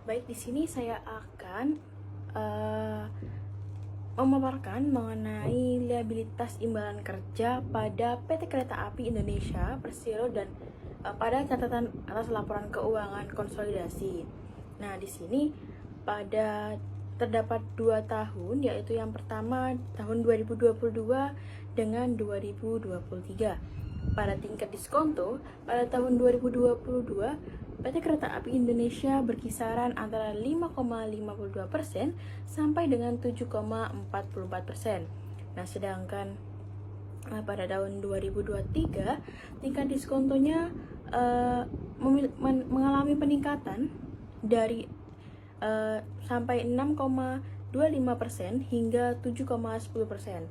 Baik, di sini saya akan eh, memaparkan mengenai liabilitas imbalan kerja pada PT Kereta Api Indonesia Persero dan pada catatan atas laporan keuangan konsolidasi. Nah, di sini pada terdapat dua tahun, yaitu yang pertama tahun 2022 dengan 2023. Pada tingkat diskonto, pada tahun 2022, PT Kereta Api Indonesia berkisaran antara 5,52% sampai dengan 7,44%. Nah, sedangkan pada tahun 2023 tingkat diskontonya mengalami peningkatan dari sampai 6,25% hingga 7,10%.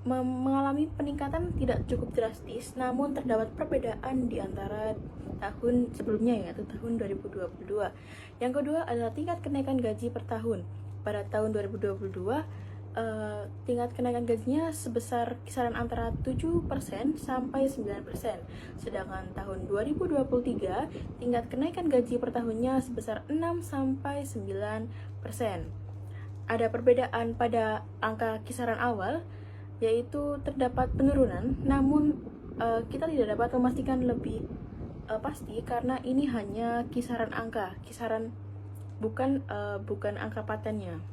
Mengalami peningkatan tidak cukup drastis, namun terdapat perbedaan di antara tahun sebelumnya, yaitu tahun 2022. Yang kedua adalah tingkat kenaikan gaji per tahun. Pada tahun 2022, tingkat kenaikan gajinya sebesar kisaran antara 7% sampai 9%. Sedangkan tahun 2023, tingkat kenaikan gaji per tahunnya sebesar 6 sampai 9%. Ada perbedaan pada angka kisaran awal, yaitu terdapat penurunan, namun kita tidak dapat memastikan lebih pasti karena ini hanya kisaran angka, bukan angka patennya.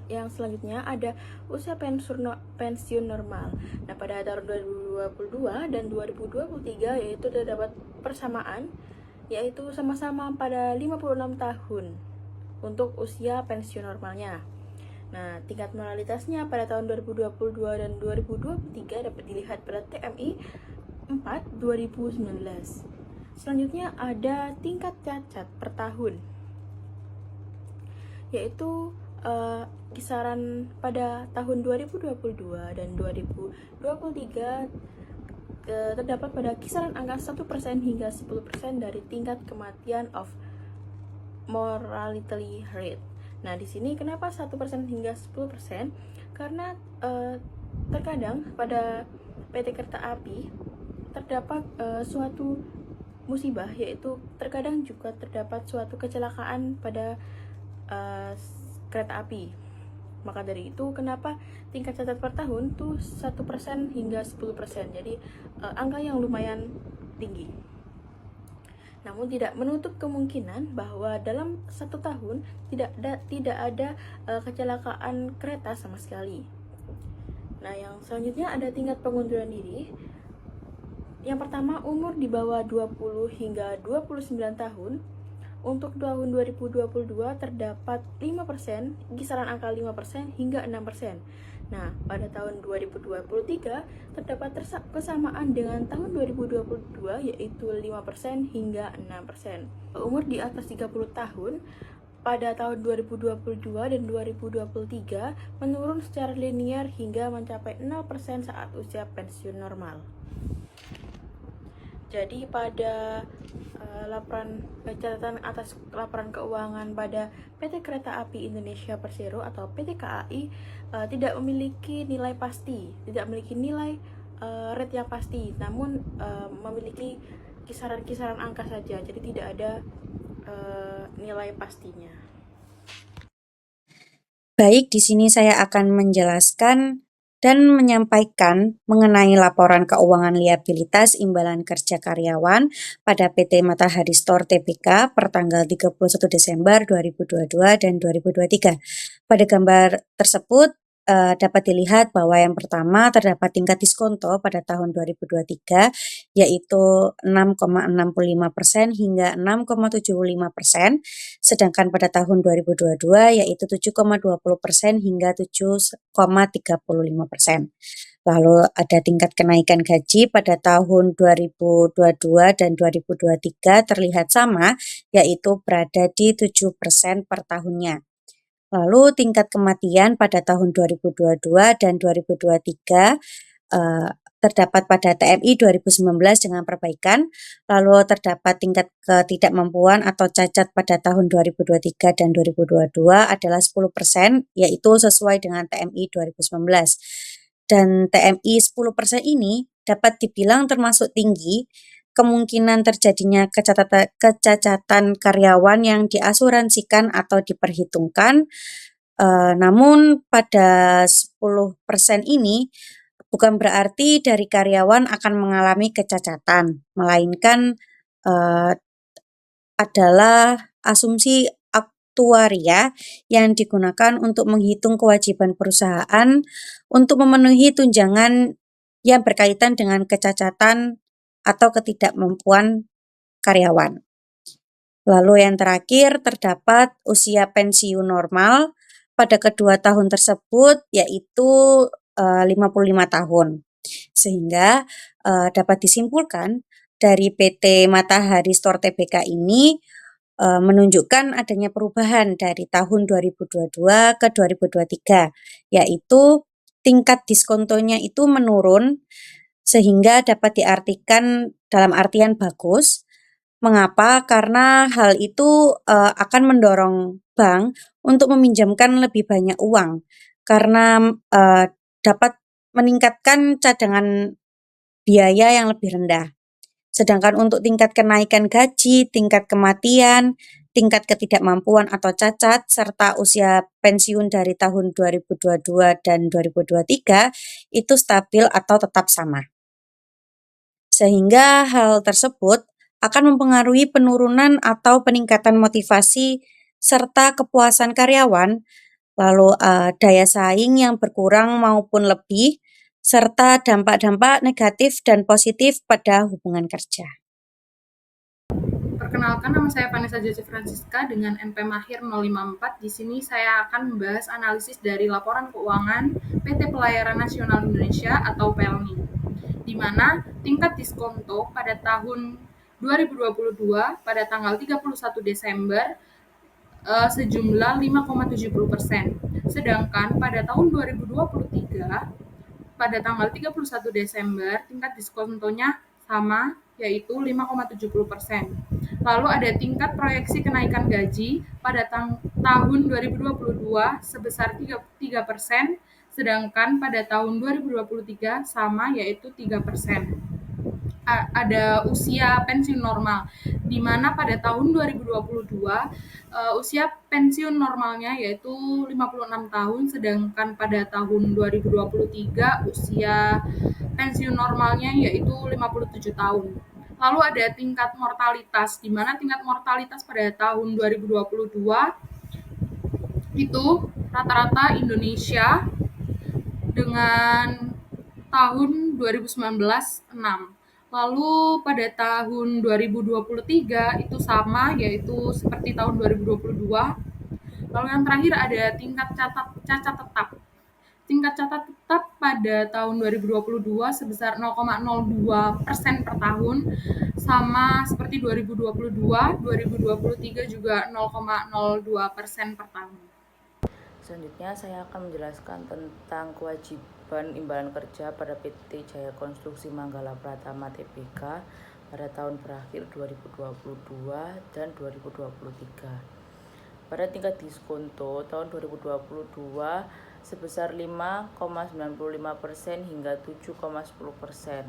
Yang selanjutnya ada usia pensiun normal. Nah, pada tahun 2022 dan 2023 yaitu terdapat persamaan, yaitu sama-sama pada 56 tahun untuk usia pensiun normalnya. Nah, tingkat moralitasnya pada tahun 2022 dan 2023 dapat dilihat pada TMI 4 2019. Selanjutnya ada tingkat cacat per tahun, yaitu kisaran pada tahun 2022 dan 2023 terdapat pada kisaran angka 1% hingga 10% dari tingkat kematian of mortality rate. Nah, di sini kenapa 1% hingga 10%? Karena terkadang pada PT Kereta Api terdapat suatu musibah, yaitu terkadang juga terdapat suatu kecelakaan pada kereta api. Maka dari itu kenapa tingkat catat per tahun tuh 1% hingga 10%. Jadi angka yang lumayan tinggi. Namun tidak menutup kemungkinan bahwa dalam satu tahun tidak ada kecelakaan kereta sama sekali. Nah, yang selanjutnya ada tingkat pengunduran diri. Yang pertama, umur di bawah 20 hingga 29 tahun. Untuk tahun 2022 terdapat 5%, kisaran angka 5% hingga 6%. Nah, pada tahun 2023 terdapat kesamaan dengan tahun 2022, yaitu 5% hingga 6%. Umur di atas 30 tahun pada tahun 2022 dan 2023 menurun secara linear hingga mencapai 0% saat usia pensiun normal. Jadi pada catatan atas laporan keuangan pada PT Kereta Api Indonesia Persero atau PT KAI tidak memiliki nilai pasti, tidak memiliki nilai rate yang pasti, namun memiliki kisaran-kisaran angka saja. Jadi tidak ada nilai pastinya. Baik, di sini saya akan menjelaskan dan menyampaikan mengenai laporan keuangan liabilitas imbalan kerja karyawan pada PT Matahari Store Tbk per tanggal 31 Desember 2022 dan 2023. Pada gambar tersebut dapat dilihat bahwa yang pertama terdapat tingkat diskonto pada tahun 2023 yaitu 6,65% hingga 6,75%. Sedangkan pada tahun 2022 yaitu 7,20% hingga 7,35%. Lalu ada tingkat kenaikan gaji pada tahun 2022 dan 2023 terlihat sama, yaitu berada di 7% per tahunnya. Lalu tingkat kematian pada tahun 2022 dan 2023 terdapat pada TMI 2019 dengan perbaikan, lalu terdapat tingkat ketidakmampuan atau cacat pada tahun 2023 dan 2022 adalah 10%, yaitu sesuai dengan TMI 2019. Dan TMI 10% ini dapat dibilang termasuk tinggi kemungkinan terjadinya kecacatan karyawan yang diasuransikan atau diperhitungkan. Namun pada 10% ini bukan berarti dari karyawan akan mengalami kecacatan, melainkan adalah asumsi aktuaria yang digunakan untuk menghitung kewajiban perusahaan untuk memenuhi tunjangan yang berkaitan dengan kecacatan atau ketidakmampuan karyawan. Lalu yang terakhir terdapat usia pensiun normal pada kedua tahun tersebut yaitu 55 tahun. Sehingga dapat disimpulkan dari PT Matahari Store Tbk ini menunjukkan adanya perubahan dari tahun 2022 ke 2023, yaitu tingkat diskontonya itu menurun sehingga dapat diartikan dalam artian bagus. Mengapa? Karena hal itu akan mendorong bank untuk meminjamkan lebih banyak uang karena dapat meningkatkan cadangan biaya yang lebih rendah. Sedangkan untuk tingkat kenaikan gaji, tingkat kematian, tingkat ketidakmampuan atau cacat, serta usia pensiun dari tahun 2022 dan 2023 itu stabil atau tetap sama. Sehingga hal tersebut akan mempengaruhi penurunan atau peningkatan motivasi serta kepuasan karyawan, lalu daya saing yang berkurang maupun lebih, serta dampak-dampak negatif dan positif pada hubungan kerja. Perkenalkan, nama saya Vanessa Joci Francisca dengan NP Mahir 054. Di sini saya akan membahas analisis dari laporan keuangan PT Pelayaran Nasional Indonesia atau PELNI, di mana tingkat diskonto pada tahun 2022 pada tanggal 31 Desember sejumlah 5,70%. Sedangkan pada tahun 2023 pada tanggal 31 Desember tingkat diskontonya sama, yaitu 5,70%. Lalu ada tingkat proyeksi kenaikan gaji pada tahun 2022 sebesar 3%, sedangkan pada tahun 2023 sama, yaitu 3%. Ada usia pensiun normal, di mana pada tahun 2022 usia pensiun normalnya yaitu 56 tahun, sedangkan pada tahun 2023 usia pensiun normalnya yaitu 57 tahun. Lalu ada tingkat mortalitas, di mana tingkat mortalitas pada tahun 2022 itu rata-rata Indonesia dengan tahun 2019 6. Lalu pada tahun 2023 itu sama, yaitu seperti tahun 2022. Lalu yang terakhir ada tingkat cacat tetap. Tingkat cacat tetap pada tahun 2022 sebesar 0,02% per tahun, sama seperti 2022, 2023 juga 0,02% per tahun. Selanjutnya saya akan menjelaskan tentang kewajiban imbalan kerja pada PT Jaya Konstruksi Manggala Pratama Tbk pada tahun berakhir 2022 dan 2023. Pada tingkat diskonto tahun 2022 sebesar 5,95% hingga 7,10%.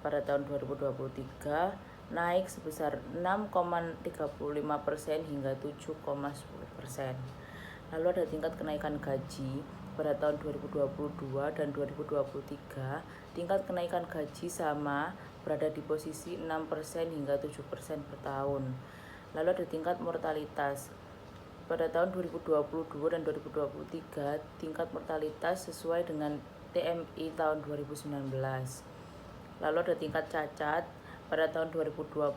Pada tahun 2023 naik sebesar 6,35% hingga 7,10%. Lalu ada tingkat kenaikan gaji pada tahun 2022 dan 2023. Tingkat kenaikan gaji sama, berada di posisi 6% hingga 7% per tahun. Lalu ada tingkat mortalitas. Pada tahun 2022 dan 2023, tingkat mortalitas sesuai dengan TMI tahun 2019. Lalu ada tingkat cacat. Pada tahun 2022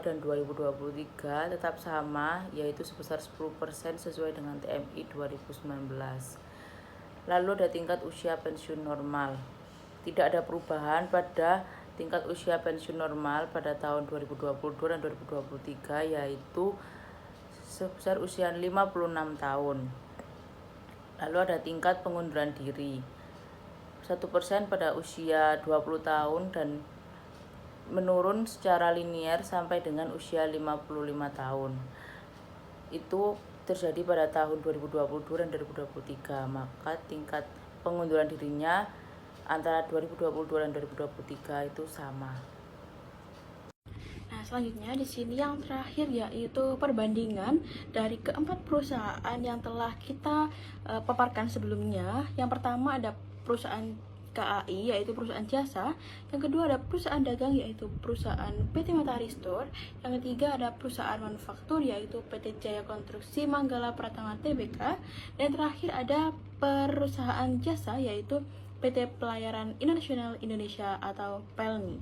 dan 2023 tetap sama, yaitu sebesar 10% sesuai dengan TMI 2019. Lalu ada tingkat usia pensiun normal. Tidak ada perubahan pada tingkat usia pensiun normal pada tahun 2022 dan 2023, yaitu sebesar usia 56 tahun. Lalu ada tingkat pengunduran diri. 1% pada usia 20 tahun dan menurun secara linier sampai dengan usia 55 tahun. Itu terjadi pada tahun 2022 dan 2023. Maka tingkat pengunduran dirinya antara 2022 dan 2023 itu sama. selanjutnya di sini yang terakhir yaitu perbandingan dari keempat perusahaan yang telah kita paparkan sebelumnya. Yang pertama ada perusahaan KAI yaitu perusahaan jasa, yang kedua ada perusahaan dagang yaitu perusahaan PT Matahari Store, yang ketiga ada perusahaan manufaktur yaitu PT Jaya Konstruksi Manggala Pratama Tbk, dan terakhir ada perusahaan jasa yaitu PT Pelayaran Internasional Indonesia atau PELNI.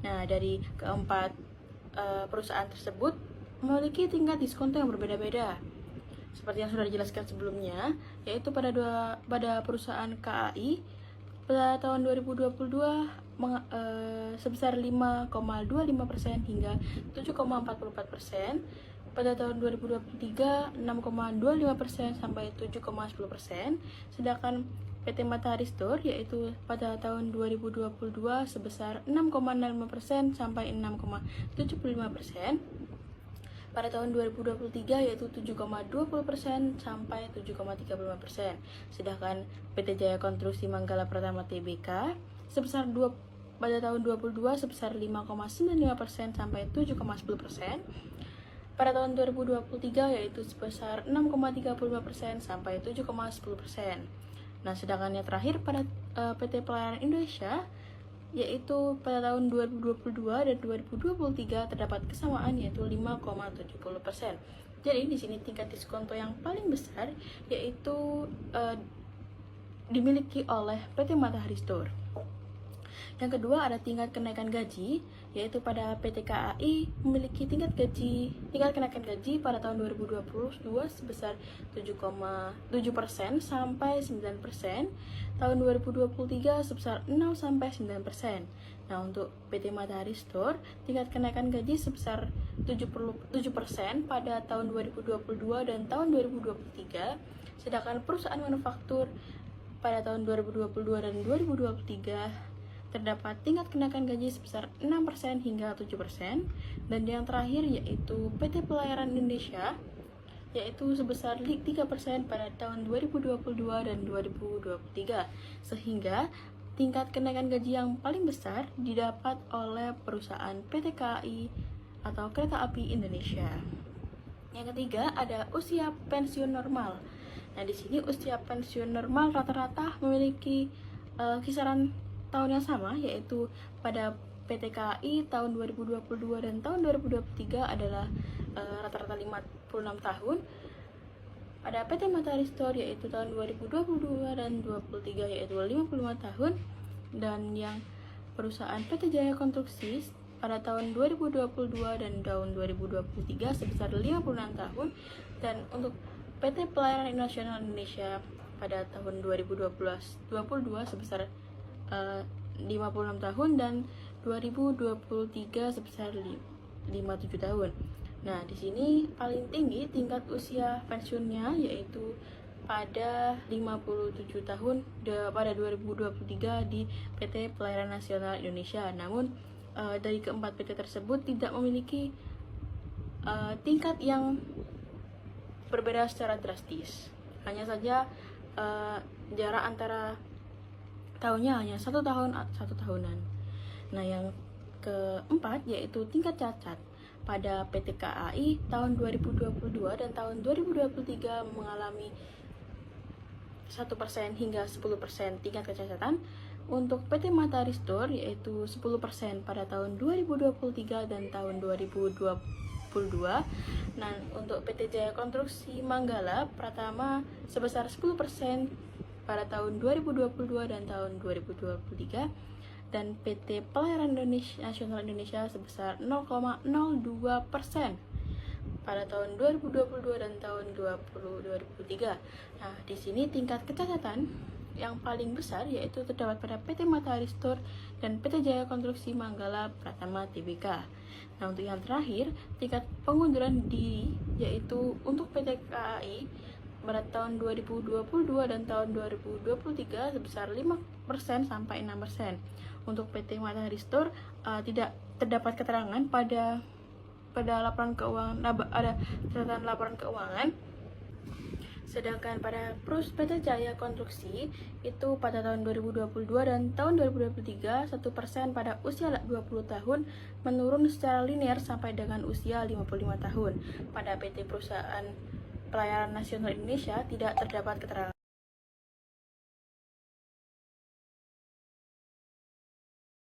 Nah, dari keempat perusahaan tersebut memiliki tingkat diskonto yang berbeda-beda. Seperti yang sudah dijelaskan sebelumnya, yaitu pada perusahaan KAI pada tahun 2022 sebesar 5,25% hingga 7,44%. Pada tahun 2023 6,25% sampai 7,10%. Sedangkan PT Matahari Store yaitu pada tahun 2022 sebesar 6,05% sampai 6,75%. Pada tahun 2023 yaitu 7,20% sampai 7,35%. Sedangkan PT Jaya Konstruksi Manggala Pratama Tbk pada tahun 2022 sebesar 5,95% sampai 7,10%. Pada tahun 2023 yaitu sebesar 6,35% sampai 7,10%. Nah, sedangkan yang terakhir pada PT Pelayaran Indonesia yaitu pada tahun 2022 dan 2023 terdapat kesamaan yaitu 5,70%. Jadi di sini tingkat diskonto yang paling besar yaitu dimiliki oleh PT Matahari Store. Yang kedua ada tingkat kenaikan gaji, yaitu pada PT KAI memiliki tingkat kenaikan gaji pada tahun 2022 sebesar 7,7% sampai 9%, tahun 2023 sebesar 0 sampai 9%. Nah, untuk PT Matahari Store, tingkat kenaikan gaji sebesar 77% pada tahun 2022 dan tahun 2023, sedangkan perusahaan manufaktur pada tahun 2022 dan 2023 terdapat tingkat kenaikan gaji sebesar 6% hingga 7%, dan yang terakhir yaitu PT Pelayaran Indonesia yaitu sebesar 3% pada tahun 2022 dan 2023, sehingga tingkat kenaikan gaji yang paling besar didapat oleh perusahaan PT KAI atau Kereta Api Indonesia. Yang ketiga ada usia pensiun normal. Nah, di sini usia pensiun normal rata-rata memiliki kisaran tahun yang sama, yaitu pada PT KAI tahun 2022 dan tahun 2023 adalah rata-rata 56 tahun. Pada PT Matahari Store yaitu tahun 2022 dan 2023 yaitu 55 tahun. Dan yang perusahaan PT Jaya Konstruksi pada tahun 2022 dan tahun 2023 sebesar 56 tahun. Dan untuk PT Pelayaran Internasional Indonesia pada tahun 2022 sebesar 56 tahun dan 2023 sebesar 57 tahun. Nah, di sini paling tinggi tingkat usia pensiunnya yaitu pada 57 tahun pada 2023 di PT Pelayaran Nasional Indonesia. Namun dari keempat PT tersebut tidak memiliki tingkat yang berbeda secara drastis. Hanya saja jarak antara tahunnya hanya 1 tahunan. Nah, yang keempat yaitu tingkat cacat. Pada PT KAI tahun 2022 dan tahun 2023 mengalami 1% hingga 10% tingkat kecacatan. Untuk PT Matahari Store yaitu 10% pada tahun 2023 dan tahun 2022. Nah, untuk PT Jaya Konstruksi Manggala Pratama sebesar 10% pada tahun 2022 dan tahun 2023, dan PT Pelayaran Nasional Indonesia sebesar 0,02% pada tahun 2022 dan tahun 2023. Nah, di sini tingkat kecacatan yang paling besar yaitu terdapat pada PT Matahari Store dan PT Jaya Konstruksi Manggala Pratama Tbk. Nah, untuk yang terakhir, tingkat pengunduran diri yaitu untuk PT KAI pada tahun 2022 dan tahun 2023 sebesar 5% sampai 6%. Untuk PT Matahari Store tidak terdapat keterangan pada laporan keuangan, ada catatan laporan keuangan. Sedangkan pada PT Jaya Konstruksi itu pada tahun 2022 dan tahun 2023 1% pada usia 20 tahun menurun secara linear sampai dengan usia 55 tahun. Pada PT Perusahaan Pelayaran Nasional Indonesia tidak terdapat keterangan